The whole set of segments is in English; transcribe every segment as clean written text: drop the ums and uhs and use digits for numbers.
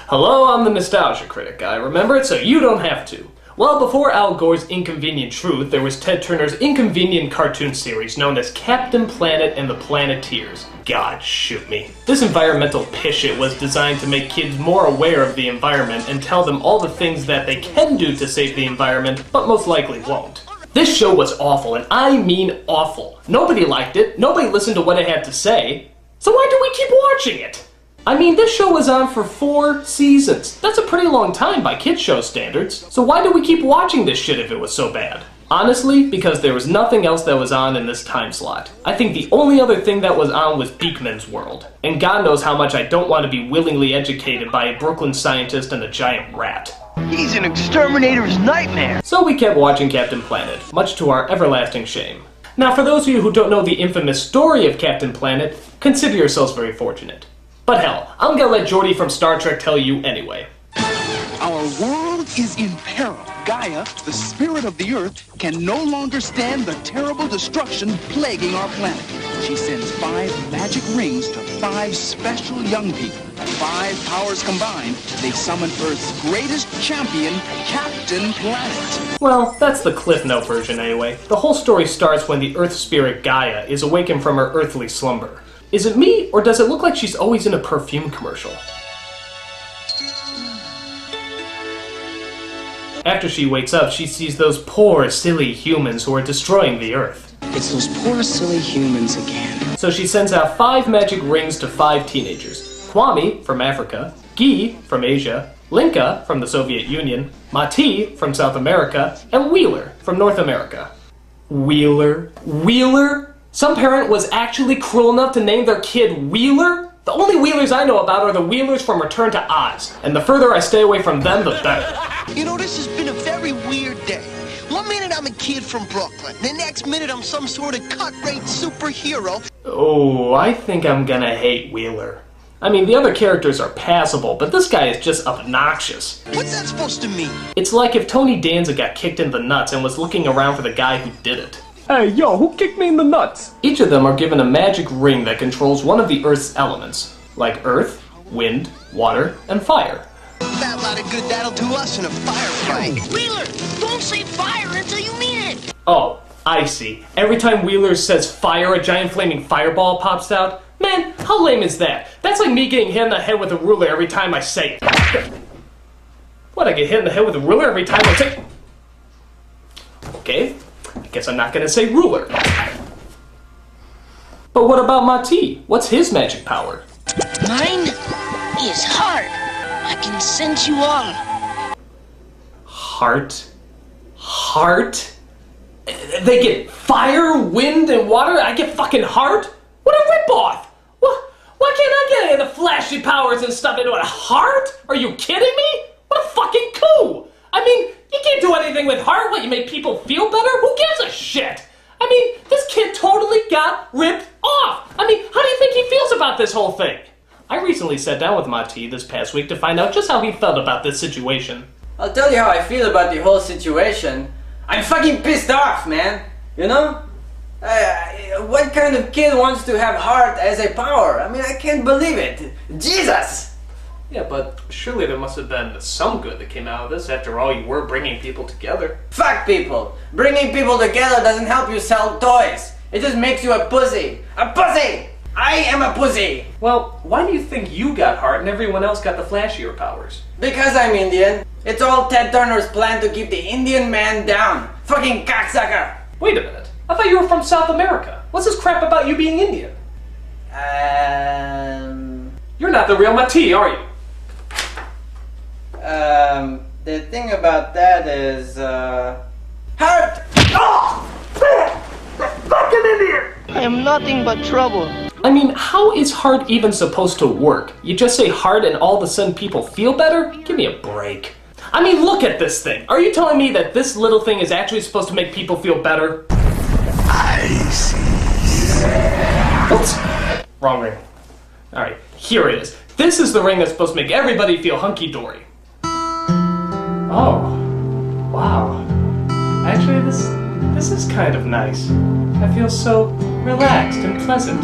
Hello, I'm the Nostalgia Critic. I remember it so you don't have to. Well, before Al Gore's Inconvenient Truth, there was Ted Turner's inconvenient cartoon series known as Captain Planet and the Planeteers. God, shoot me. This environmental pishit was designed to make kids more aware of the environment and tell them all the things that they can do to save the environment, but most likely won't. This show was awful, and I mean awful. Nobody liked it, nobody listened to what it had to say, so why do we keep watching it? I mean, this show was on for 4 seasons. That's a pretty long time by kids' show standards. So why do we keep watching this shit if it was so bad? Honestly, because there was nothing else that was on in this time slot. I think the only other thing that was on was Beakman's World. And God knows how much I don't want to be willingly educated by a Brooklyn scientist and a giant rat. He's an exterminator's nightmare! So we kept watching Captain Planet, much to our everlasting shame. Now, for those of you who don't know the infamous story of Captain Planet, consider yourselves very fortunate. But hell, I'm gonna let Geordi from Star Trek tell you anyway. Our world is in peril. Gaia, the spirit of the Earth, can no longer stand the terrible destruction plaguing our planet. She sends 5 magic rings to 5 special young people. 5 powers combined, they summon Earth's greatest champion, Captain Planet. Well, that's the Cliff Note version anyway. The whole story starts when the Earth spirit Gaia is awakened from her earthly slumber. Is it me, or does it look like she's always in a perfume commercial? After she wakes up, she sees those poor, silly humans who are destroying the Earth. It's those poor, silly humans again. So she sends out 5 magic rings to 5 teenagers. Kwame, from Africa, Guy, from Asia, Linka, from the Soviet Union, Mati, from South America, and Wheeler, from North America. Wheeler? Wheeler? Some parent was actually cruel enough to name their kid Wheeler? The only Wheelers I know about are the Wheelers from Return to Oz, and the further I stay away from them, the better. You know, this has been a very weird day. One minute I'm a kid from Brooklyn, the next minute I'm some sort of cut-rate superhero. Oh, I think I'm gonna hate Wheeler. I mean, the other characters are passable, but this guy is just obnoxious. What's that supposed to mean? It's like if Tony Danza got kicked in the nuts and was looking around for the guy who did it. Hey, yo, who kicked me in the nuts? Each of them are given a magic ring that controls one of the Earth's elements, like earth, wind, water, and fire. That lot of good that'll do us in a firefight. Wheeler, don't say fire until you mean it. Oh, I see. Every time Wheeler says fire, a giant flaming fireball pops out? Man, how lame is that? That's like me getting hit in the head with a ruler every time I say it. What, I get hit in the head with a ruler every time I say... Okay, I guess I'm not gonna say ruler. But what about Mati? What's his magic power? Mine is heart. I can sense you all. Heart? Heart? They get fire, wind, and water? I get fucking heart? What a ripoff! Why can't I get any of the flashy powers and stuff into a heart? Are you kidding me? What a fucking coup! I mean, you can't do anything with heart. What, you make people feel better? Who gives a shit? I mean, this kid totally got ripped off. I mean, how do you think he feels about this whole thing? I recently sat down with Mati this past week to find out just how he felt about this situation. I'll tell you how I feel about the whole situation. I'm fucking pissed off, man. You know? What kind of kid wants to have heart as a power? I mean, I can't believe it. Jesus! Yeah, but surely there must have been some good that came out of this. After all, you were bringing people together. Fuck people! Bringing people together doesn't help you sell toys. It just makes you a pussy. A pussy! I am a pussy! Well, why do you think you got heart and everyone else got the flashier powers? Because I'm Indian. It's all Ted Turner's plan to keep the Indian man down. Fucking cocksucker! Wait a minute. I thought you were from South America. What's this crap about you being Indian? You're not the real Mati, are you? The thing about that is, Heart! Oh! Fucking Indian! I am nothing but trouble. I mean, how is heart even supposed to work? You just say heart and all of a sudden people feel better? Give me a break. I mean, look at this thing. Are you telling me that this little thing is actually supposed to make people feel better? I see. Oops. Wrong ring. Alright, here it is. This is the ring that's supposed to make everybody feel hunky-dory. Oh. Wow. Actually, this is kind of nice. I feel so relaxed and pleasant.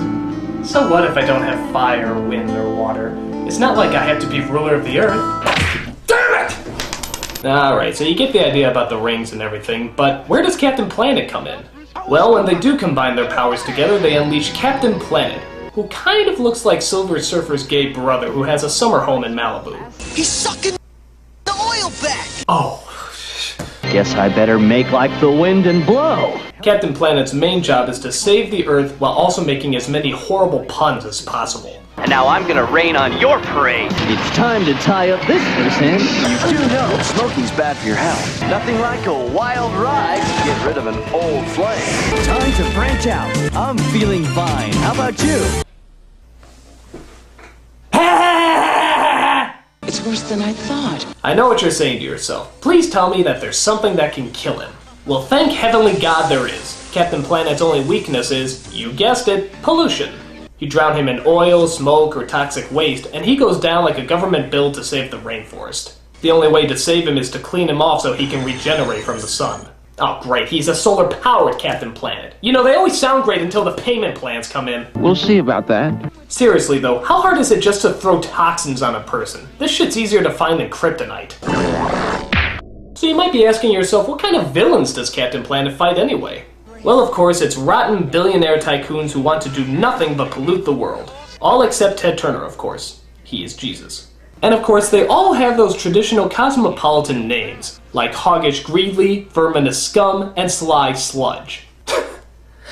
So what if I don't have fire, wind, or water? It's not like I have to be ruler of the earth. Damn it! Alright, so you get the idea about the rings and everything, but where does Captain Planet come in? Well, when they do combine their powers together, they unleash Captain Planet, who kind of looks like Silver Surfer's gay brother who has a summer home in Malibu. He's sucking the oil back! Oh. Guess I better make like the wind and blow. Captain Planet's main job is to save the Earth while also making as many horrible puns as possible. And now I'm gonna rain on your parade. It's time to tie up this loose end. You do know smoking's bad for your health. Nothing like a wild ride to get rid of an old flame. Time to branch out. I'm feeling fine. How about you? It's worse than I thought. I know what you're saying to yourself. Please tell me that there's something that can kill him. Well, thank heavenly God there is. Captain Planet's only weakness is, you guessed it, pollution. You drown him in oil, smoke, or toxic waste, and he goes down like a government bill to save the rainforest. The only way to save him is to clean him off so he can regenerate from the sun. Oh great, he's a solar-powered Captain Planet. You know, they always sound great until the payment plans come in. We'll see about that. Seriously though, how hard is it just to throw toxins on a person? This shit's easier to find than kryptonite. So you might be asking yourself, what kind of villains does Captain Planet fight anyway? Well, of course, it's rotten billionaire tycoons who want to do nothing but pollute the world. All except Ted Turner, of course. He is Jesus. And of course, they all have those traditional cosmopolitan names, like Hoggish Greedly, Verminous Scum, and Sly Sludge.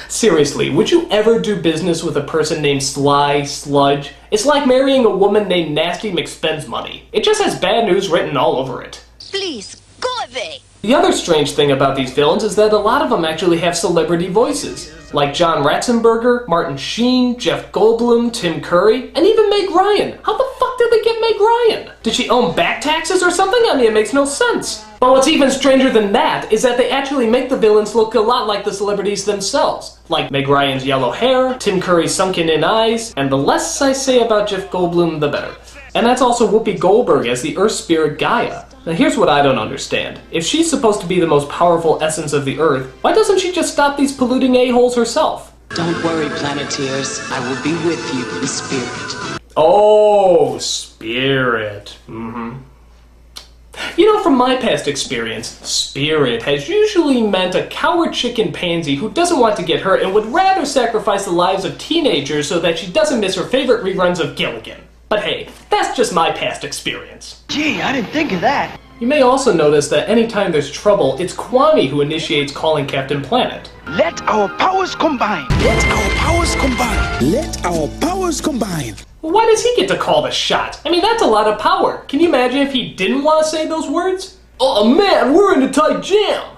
Seriously, would you ever do business with a person named Sly Sludge? It's like marrying a woman named Nasty McSpendsmoney. It just has bad news written all over it. Please, go away. The other strange thing about these villains is that a lot of them actually have celebrity voices, like John Ratzenberger, Martin Sheen, Jeff Goldblum, Tim Curry, and even Meg Ryan. How the fuck did they get Meg Ryan? Did she own back taxes or something? I mean, it makes no sense. But what's even stranger than that is that they actually make the villains look a lot like the celebrities themselves, like Meg Ryan's yellow hair, Tim Curry's sunken-in eyes, and the less I say about Jeff Goldblum, the better. And that's also Whoopi Goldberg as the Earth Spirit Gaia. Now here's what I don't understand. If she's supposed to be the most powerful essence of the Earth, why doesn't she just stop these polluting a-holes herself? Don't worry, Planeteers. I will be with you in spirit. Oh, spirit. You know, from my past experience, spirit has usually meant a coward chicken pansy who doesn't want to get hurt and would rather sacrifice the lives of teenagers so that she doesn't miss her favorite reruns of Gilligan. But hey, that's just my past experience. Gee, I didn't think of that. You may also notice that anytime there's trouble, it's Kwame who initiates calling Captain Planet. Let our powers combine. Let our powers combine. Let our powers combine. Well, why does he get to call the shot? I mean, that's a lot of power. Can you imagine if he didn't want to say those words? Oh man, we're in a tight jam.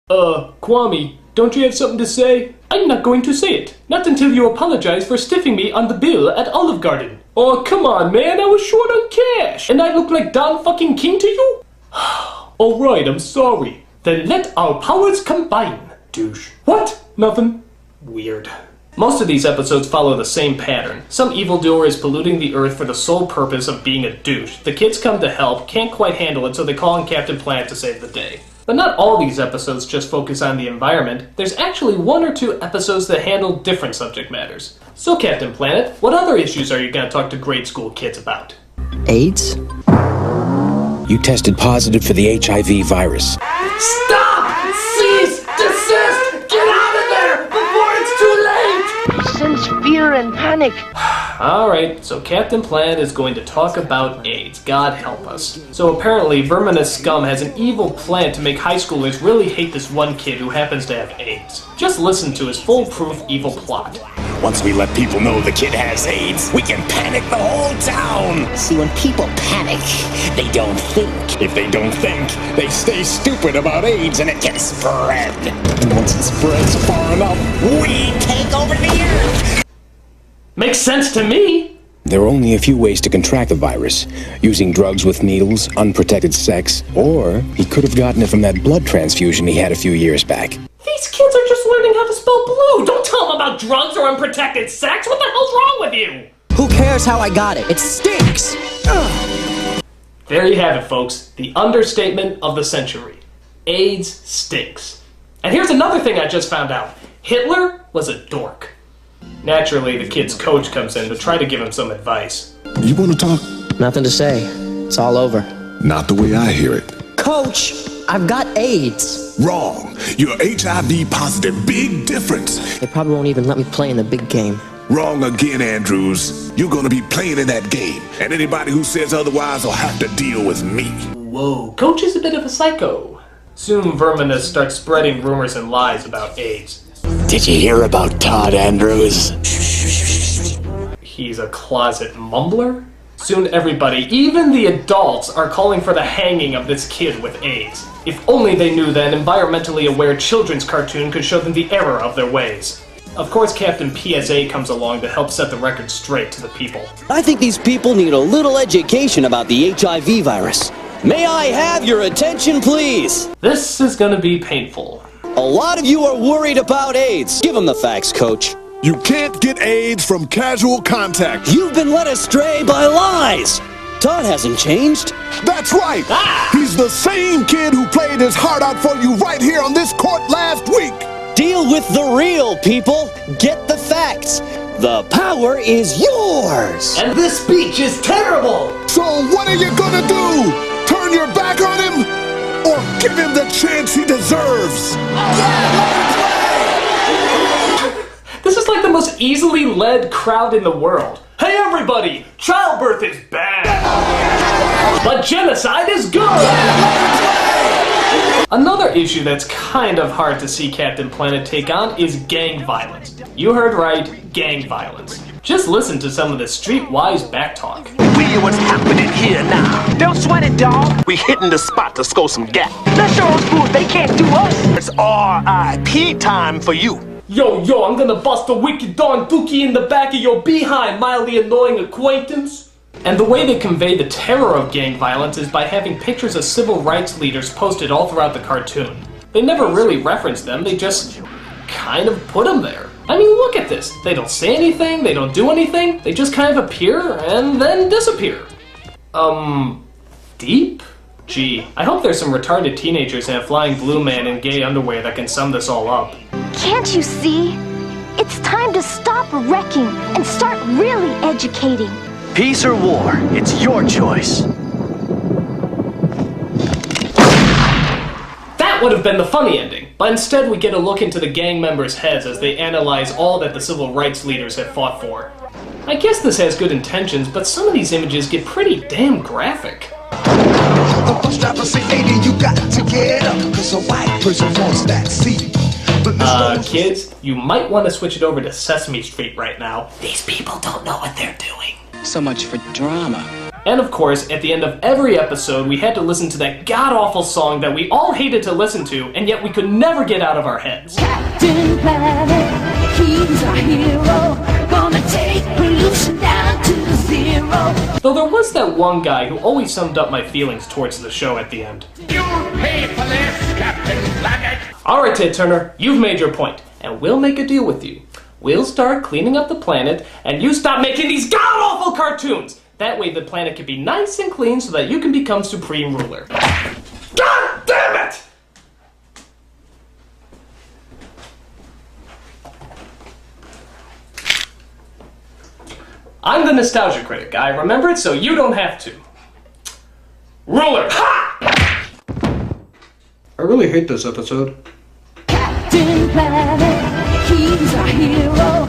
Kwame, don't you have something to say? I'm not going to say it. Not until you apologize for stiffing me on the bill at Olive Garden. Oh, come on, man. I was short on cash. And I look like Don fucking King to you? Alright, I'm sorry. Then let our powers combine, douche. What? Nothing. Weird. Most of these episodes follow the same pattern. Some evildoer is polluting the Earth for the sole purpose of being a douche. The kids come to help, can't quite handle it, so they call in Captain Planet to save the day. But not all these episodes just focus on the environment. There's actually one or two episodes that handle different subject matters. So Captain Planet, what other issues are you going to talk to grade school kids about? AIDS? You tested positive for the HIV virus. Stop! Cease! Desist! Get out of there before it's too late! He sends fear and panic. Alright, so Captain Planet is going to talk about AIDS. God help us. So apparently, Verminous Scum has an evil plan to make high schoolers really hate this one kid who happens to have AIDS. Just listen to his foolproof evil plot. Once we let people know the kid has AIDS, we can panic the whole town. See, when people panic, they don't think. If they don't think, they stay stupid about AIDS and it can spread. And once it spreads far enough, we take over the earth. Makes sense to me! There are only a few ways to contract the virus. Using drugs with needles, unprotected sex, or he could have gotten it from that blood transfusion he had a few years back. These kids are just learning how to spell blue! Don't tell them about drugs or unprotected sex! What the hell's wrong with you? Who cares how I got it? It stinks! Ugh. There you have it, folks. The understatement of the century. AIDS stinks. And here's another thing I just found out. Hitler was a dork. Naturally, the kid's coach comes in to try to give him some advice. You want to talk? Nothing to say. It's all over. Not the way I hear it. Coach, I've got AIDS. Wrong. You're HIV positive. Big difference. They probably won't even let me play in the big game. Wrong again, Andrews. You're gonna be playing in that game, and anybody who says otherwise will have to deal with me. Whoa, Coach is a bit of a psycho. Soon Verminus starts spreading rumors and lies about AIDS. Did you hear about Todd Andrews? He's a closet mumbler? Soon everybody, even the adults, are calling for the hanging of this kid with AIDS. If only they knew that an environmentally aware children's cartoon could show them the error of their ways. Of course, Captain PSA comes along to help set the record straight to the people. I think these people need a little education about the HIV virus. May I have your attention, please? This is gonna be painful. A lot of you are worried about AIDS. Give them the facts, Coach. You can't get AIDS from casual contact. You've been led astray by lies. Todd hasn't changed. That's right. He's the same kid who played his heart out for you right here on this court last week. Deal with the real, people. Get the facts. The power is yours. And this speech is terrible. So what are you gonna do? Turn your back on him? Or give him the chance he deserves? This is like the most easily led crowd in the world. Hey everybody, childbirth is bad, but genocide is good! Another issue that's kind of hard to see Captain Planet take on is gang violence. You heard right, gang violence. Just listen to some of the streetwise backtalk. We hear what's happening here now. Don't sweat it, dawg. We hitting the spot to score some gap. Let's show those fools they can't do us. It's R.I.P. time for you. Yo, I'm gonna bust a wicked Don Dookie in the back of your behind, mildly annoying acquaintance. And the way they convey the terror of gang violence is by having pictures of civil rights leaders posted all throughout the cartoon. They never really reference them, they just kind of put them there. I mean, look at this. They don't say anything, they don't do anything, they just kind of appear and then disappear. Deep? Gee, I hope there's some retarded teenagers and a flying blue man in gay underwear that can sum this all up. Can't you see? It's time to stop wrecking and start really educating. Peace or war, it's your choice. That would have been the funny ending, but instead we get a look into the gang members' heads as they analyze all that the civil rights leaders have fought for. I guess this has good intentions, but some of these images get pretty damn graphic. The bus driver say, "Lady, you got to get up, 'cause a white person wants that seat." Kids, you might want to switch it over to Sesame Street right now. These people don't know what they're doing. So much for drama. And of course, at the end of every episode, we had to listen to that god-awful song that we all hated to listen to, and yet we could never get out of our heads. Captain Planet, he's our hero, gonna take pollution down to zero. Though there was that one guy who always summed up my feelings towards the show at the end. You'll pay for this, Captain Planet. Alright, Ted Turner, you've made your point, and we'll make a deal with you. We'll start cleaning up the planet, and you stop making these god-awful cartoons! That way the planet can be nice and clean so that you can become supreme ruler. God damn it! I'm the Nostalgia Critic. I remember it so you don't have to. Ruler! Ha! I really hate this episode. Captain Planet, he's our hero,